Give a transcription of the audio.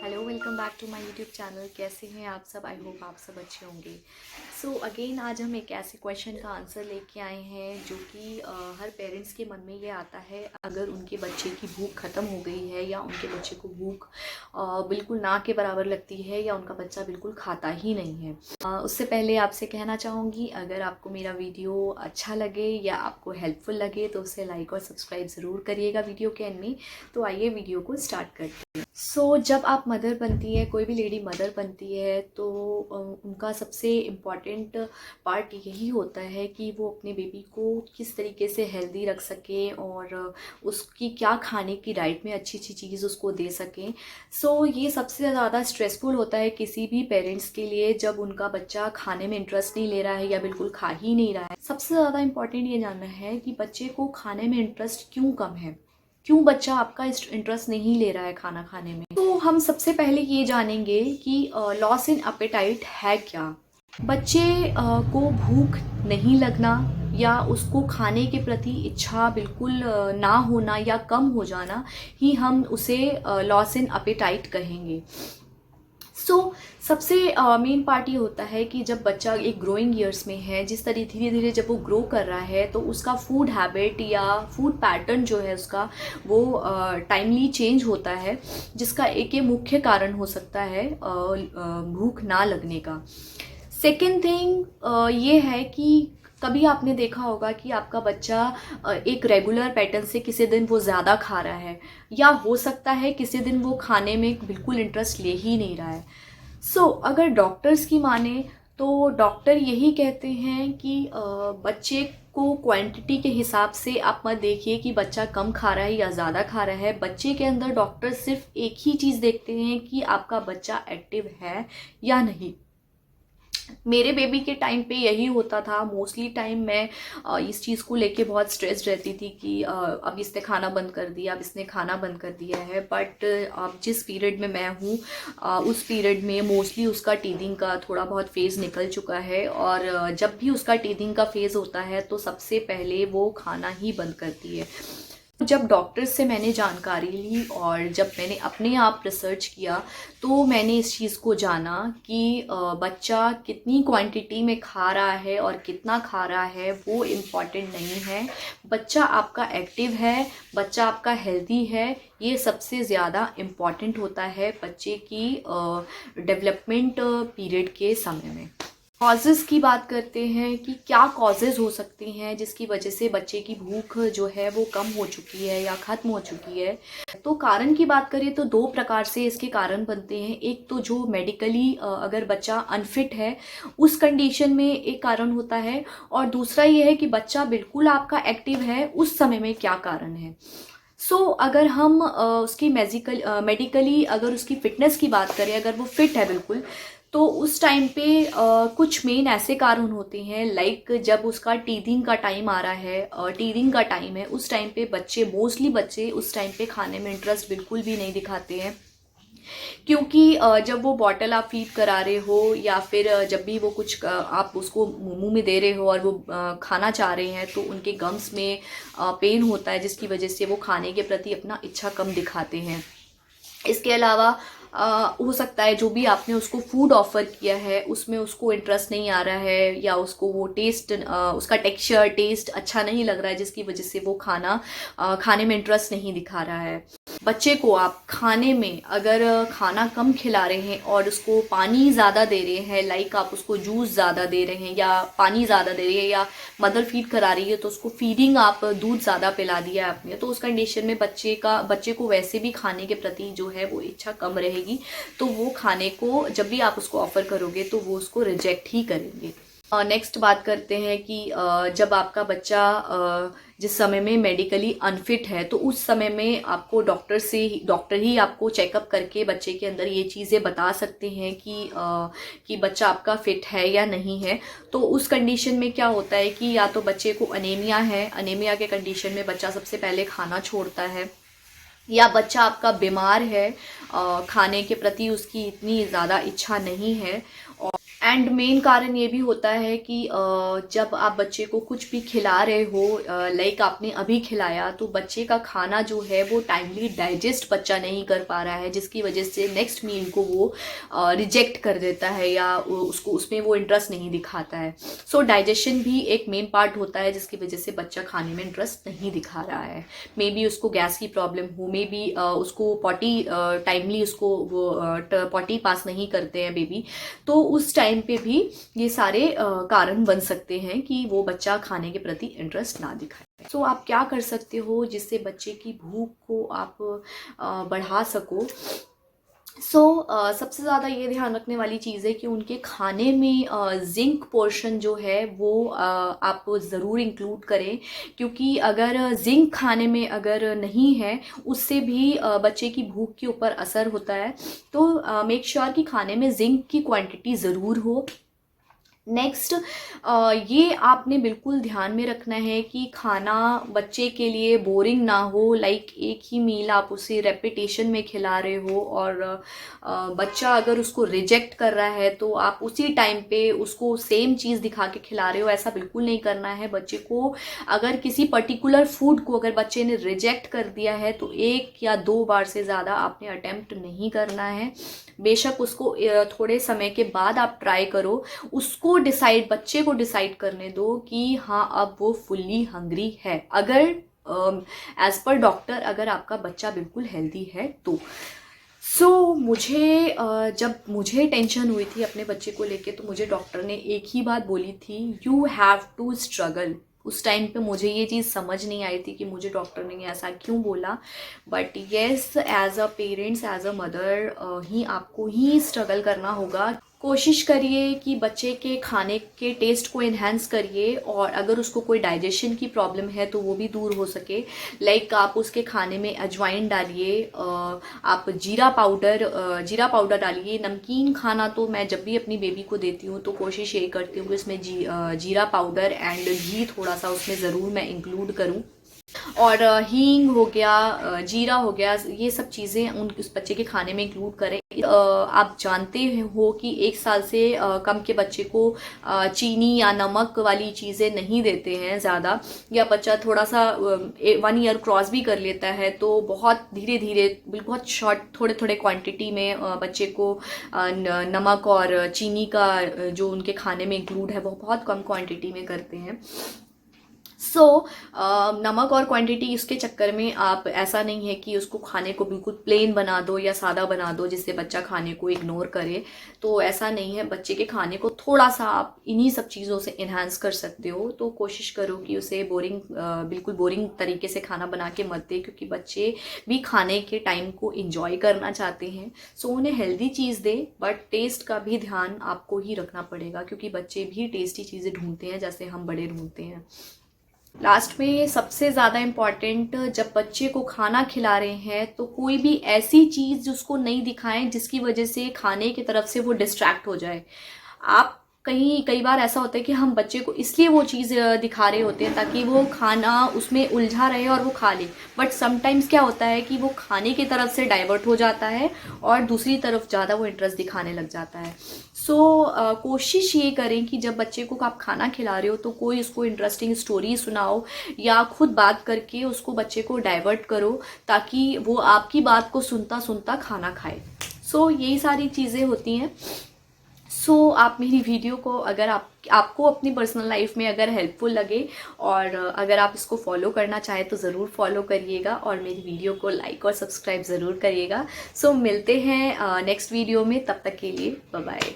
Hello, welcome back to my YouTube channel. कैसे हैं आप सब? आई होप आप सब अच्छे होंगे। सो अगेन आज हम एक ऐसे क्वेश्चन का आंसर लेके आए हैं जो कि हर पेरेंट्स के मन में ये आता है अगर उनके बच्चे की भूख ख़त्म हो गई है या उनके बच्चे को भूख बिल्कुल ना के बराबर लगती है या उनका बच्चा बिल्कुल खाता ही नहीं है। उससे पहले आपसे कहना चाहूँगी, अगर आपको मेरा वीडियो अच्छा लगे या आपको हेल्पफुल लगे तो उसे लाइक और सब्सक्राइब ज़रूर करिएगा वीडियो के एंड में। तो आइए वीडियो को स्टार्ट करते हैं। जब आप मदर बनती है, कोई भी लेडी मदर बनती है तो उनका सबसे इम्पॉर्टेंट पार्ट यही होता है कि वो अपने बेबी को किस तरीके से हेल्दी रख सकें और उसकी क्या खाने की डाइट में अच्छी अच्छी चीज़ उसको दे सकें। ये सबसे ज़्यादा स्ट्रेसफुल होता है किसी भी पेरेंट्स के लिए जब उनका बच्चा खाने में इंटरेस्ट नहीं ले रहा है या बिल्कुल खा ही नहीं रहा है। सबसे ज़्यादा इम्पॉर्टेंट ये जानना है कि बच्चे को खाने में इंटरेस्ट क्यों कम है, क्यों बच्चा आपका इंटरेस्ट नहीं ले रहा है खाना खाने में। तो हम सबसे पहले ये जानेंगे कि लॉस इन अपेटाइट है क्या। बच्चे को भूख नहीं लगना या उसको खाने के प्रति इच्छा बिल्कुल ना होना या कम हो जाना ही हम उसे लॉस इन अपेटाइट कहेंगे। सबसे मेन पार्ट ये होता है कि जब बच्चा एक ग्रोइंग ईयर्स में है, जिस तरह धीरे धीरे जब वो ग्रो कर रहा है तो उसका फूड हैबिट या फूड पैटर्न जो है उसका वो टाइमली चेंज होता है, जिसका एक ये मुख्य कारण हो सकता है भूख ना लगने का। सेकेंड थिंग ये है कि कभी आपने देखा होगा कि आपका बच्चा एक रेगुलर पैटर्न से किसी दिन वो ज़्यादा खा रहा है या हो सकता है किसी दिन वो खाने में बिल्कुल इंटरेस्ट ले ही नहीं रहा है। अगर डॉक्टर्स की माने तो डॉक्टर यही कहते हैं कि बच्चे को क्वांटिटी के हिसाब से आप मत देखिए कि बच्चा कम खा रहा है या ज़्यादा खा रहा है। बच्चे के अंदर डॉक्टर सिर्फ एक ही चीज़ देखते हैं कि आपका बच्चा एक्टिव है या नहीं। मेरे बेबी के टाइम पे यही होता था। मोस्टली टाइम मैं इस चीज़ को लेके बहुत स्ट्रेस्ड रहती थी कि अब इसने खाना बंद कर दिया, अब इसने खाना बंद कर दिया है। बट अब जिस पीरियड में मैं हूँ उस पीरियड में मोस्टली उसका टीथिंग का थोड़ा बहुत फेज़ निकल चुका है और जब भी उसका टीथिंग का फेज़ होता है तो सबसे पहले वो खाना ही बंद करती है। जब डॉक्टर से मैंने जानकारी ली और जब मैंने अपने आप रिसर्च किया तो मैंने इस चीज़ को जाना कि बच्चा कितनी क्वांटिटी में खा रहा है और कितना खा रहा है वो इम्पॉर्टेंट नहीं है। बच्चा आपका एक्टिव है, बच्चा आपका हेल्दी है, ये सबसे ज़्यादा इम्पॉर्टेंट होता है बच्चे की डेवलपमेंट पीरियड के समय में। कॉजेज़ की बात करते हैं कि क्या कॉजेज़ हो सकते हैं जिसकी वजह से बच्चे की भूख जो है वो कम हो चुकी है या ख़त्म हो चुकी है। तो कारण की बात करें तो दो प्रकार से इसके कारण बनते हैं। एक तो जो मेडिकली अगर बच्चा अनफिट है उस कंडीशन में एक कारण होता है, और दूसरा ये है कि बच्चा बिल्कुल आपका एक्टिव है उस समय में क्या कारण है। अगर हम उसकी मेडिकली अगर उसकी फिटनेस की बात करें, अगर वो फिट है बिल्कुल, तो उस टाइम पे कुछ मेन ऐसे कारण होते हैं, लाइक जब उसका टीथिंग का टाइम आ रहा है, टीथिंग का टाइम है, उस टाइम पे मोस्टली बच्चे उस टाइम पे खाने में इंटरेस्ट बिल्कुल भी नहीं दिखाते हैं। क्योंकि जब वो बॉटल आप फीड करा रहे हो या फिर जब भी वो कुछ आप उसको मुंह में दे रहे हो और वो खाना चाह रहे हैं तो उनके गम्स में पेन होता है, जिसकी वजह से वो खाने के प्रति अपना इच्छा कम दिखाते हैं। इसके अलावा हो सकता है जो भी आपने उसको फूड ऑफर किया है उसमें उसको इंटरेस्ट नहीं आ रहा है या उसको वो टेस्ट उसका टेक्सचर टेस्ट अच्छा नहीं लग रहा है, जिसकी वजह से वो खाने में इंटरेस्ट नहीं दिखा रहा है। बच्चे को आप खाने में अगर खाना कम खिला रहे हैं और उसको पानी ज़्यादा दे रहे हैं, लाइक आप उसको जूस ज़्यादा दे रहे हैं या पानी ज़्यादा दे रहे हैं या मदर फीड करा रही है तो उसको फीडिंग आप दूध ज़्यादा पिला दिया आपने, तो उस कंडीशन में बच्चे को वैसे भी खाने के प्रति जो है वो इच्छा कम रहेगी, तो वो खाने को जब भी आप उसको ऑफर करोगे तो वो उसको रिजेक्ट ही करेंगे। नेक्स्ट बात करते हैं कि जब आपका बच्चा जिस समय में मेडिकली अनफिट है तो उस समय में आपको डॉक्टर ही आपको चेकअप करके बच्चे के अंदर ये चीज़ें बता सकते हैं कि बच्चा आपका फिट है या नहीं है। तो उस कंडीशन में क्या होता है कि या तो बच्चे को अनीमिया है, अनीमिया के कंडीशन में बच्चा सबसे पहले खाना छोड़ता है, या बच्चा आपका बीमार है, खाने के प्रति उसकी इतनी ज़्यादा इच्छा नहीं है, एंड मेन कारण ये भी होता है कि जब आप बच्चे को कुछ भी खिला रहे हो, लाइक आपने अभी खिलाया, तो बच्चे का खाना जो है वो टाइमली डाइजेस्ट बच्चा नहीं कर पा रहा है, जिसकी वजह से नेक्स्ट मील को वो रिजेक्ट कर देता है या उसको उसमें वो इंटरेस्ट नहीं दिखाता है। सो डाइजेशन भी एक मेन पार्ट होता है जिसकी वजह से बच्चा खाने में इंटरेस्ट नहीं दिखा रहा है। मे बी उसको गैस की प्रॉब्लम हो, मे बी उसको पॉटी टाइमली उसको वो पॉटी पास नहीं करते हैं बेबी, तो उस टाइम पे भी ये सारे कारण बन सकते हैं कि वो बच्चा खाने के प्रति इंटरेस्ट ना दिखाए। सो आप क्या कर सकते हो जिससे बच्चे की भूख को आप बढ़ा सको। सबसे ज़्यादा ये ध्यान रखने वाली चीज़ है कि उनके खाने में जिंक पोर्शन जो है वो आप ज़रूर इंक्लूड करें, क्योंकि अगर जिंक खाने में अगर नहीं है उससे भी बच्चे की भूख के ऊपर असर होता है। तो मेक श्योर कि खाने में जिंक की क्वांटिटी ज़रूर हो। नेक्स्ट, ये आपने बिल्कुल ध्यान में रखना है कि खाना बच्चे के लिए बोरिंग ना हो, लाइक एक ही मील आप उसे रेपिटेशन में खिला रहे हो और बच्चा अगर उसको रिजेक्ट कर रहा है तो आप उसी टाइम पे उसको सेम चीज़ दिखा के खिला रहे हो, ऐसा बिल्कुल नहीं करना है। बच्चे को अगर किसी पर्टिकुलर फूड को अगर बच्चे ने रिजेक्ट कर दिया है तो 1 या 2 बार से ज़्यादा आपने अटेम्प्ट नहीं करना है। बेशक उसको थोड़े समय के बाद आप ट्राई करो, उसको बच्चे को डिसाइड करने दो कि हाँ अब वो फुल्ली हंग्री है, अगर एज पर डॉक्टर अगर आपका बच्चा बिल्कुल हेल्दी है तो। जब मुझे टेंशन हुई थी अपने बच्चे को लेके, तो मुझे डॉक्टर ने एक ही बात बोली थी, यू हैव टू स्ट्रगल। उस टाइम पे मुझे ये चीज़ समझ नहीं आई थी कि मुझे डॉक्टर ने ऐसा क्यों बोला, but yes, as a parents, as a mother ही आपको ही स्ट्रगल करना होगा। कोशिश करिए कि बच्चे के खाने के टेस्ट को इन्हेंस करिए, और अगर उसको कोई डाइजेशन की प्रॉब्लम है तो वो भी दूर हो सके। लाइक आप उसके खाने में अजवाइन डालिए, आप जीरा पाउडर डालिए। नमकीन खाना तो मैं जब भी अपनी बेबी को देती हूँ तो कोशिश ये करती हूँ कि उसमें जीरा पाउडर एंड घी थोड़ा सा उसमें ज़रूर मैं इंक्लूड करूँ। और हींग हो गया, जीरा हो गया, ये सब चीज़ें उस बच्चे के खाने में इंक्लूड करें। आप जानते हो कि 1 साल से कम के बच्चे को चीनी या नमक वाली चीज़ें नहीं देते हैं ज़्यादा, या बच्चा थोड़ा सा 1 ईयर क्रॉस भी कर लेता है तो बहुत धीरे धीरे, बहुत शॉर्ट, थोड़े थोड़े क्वांटिटी में बच्चे को नमक और चीनी का जो उनके खाने में इंक्लूड है वो बहुत कम क्वांटिटी में करते हैं। नमक और क्वांटिटी इसके चक्कर में आप ऐसा नहीं है कि उसको खाने को बिल्कुल प्लेन बना दो या सादा बना दो जिससे बच्चा खाने को इग्नोर करे, तो ऐसा नहीं है। बच्चे के खाने को थोड़ा सा आप इन्हीं सब चीज़ों से इन्हांस कर सकते हो। तो कोशिश करो कि उसे बिल्कुल बोरिंग तरीके से खाना बना के मत दे, क्योंकि बच्चे भी खाने के टाइम को इंजॉय करना चाहते हैं। उन्हें हेल्दी चीज़ दे, बट टेस्ट का भी ध्यान आपको ही रखना पड़ेगा, क्योंकि बच्चे भी टेस्टी चीज़ें ढूंढते हैं जैसे हम बड़े ढूंढते हैं। लास्ट में सबसे ज़्यादा इम्पॉर्टेंट, जब बच्चे को खाना खिला रहे हैं तो कोई भी ऐसी चीज़ उसको नहीं दिखाएं जिसकी वजह से खाने की तरफ से वो डिस्ट्रैक्ट हो जाए। आप कई बार ऐसा होता है कि हम बच्चे को इसलिए वो चीज़ दिखा रहे होते हैं ताकि वो खाना उसमें उलझा रहे और वो खा ले, बट समटाइम्स क्या होता है कि वो खाने की तरफ से डाइवर्ट हो जाता है और दूसरी तरफ ज़्यादा वो इंटरेस्ट दिखाने लग जाता है। कोशिश ये करें कि जब बच्चे को आप खाना खिला रहे हो तो कोई उसको इंटरेस्टिंग स्टोरी सुनाओ या खुद बात करके उसको बच्चे को डाइवर्ट करो, ताकि वो आपकी बात को सुनता सुनता खाना खाए। यही सारी चीज़ें होती हैं। आप मेरी वीडियो को अगर आपको अपनी पर्सनल लाइफ में अगर हेल्पफुल लगे और अगर आप इसको फॉलो करना चाहें तो ज़रूर फॉलो करिएगा, और मेरी वीडियो को लाइक और सब्सक्राइब ज़रूर करिएगा। मिलते हैं नेक्स्ट वीडियो में, तब तक के लिए बाय बाय।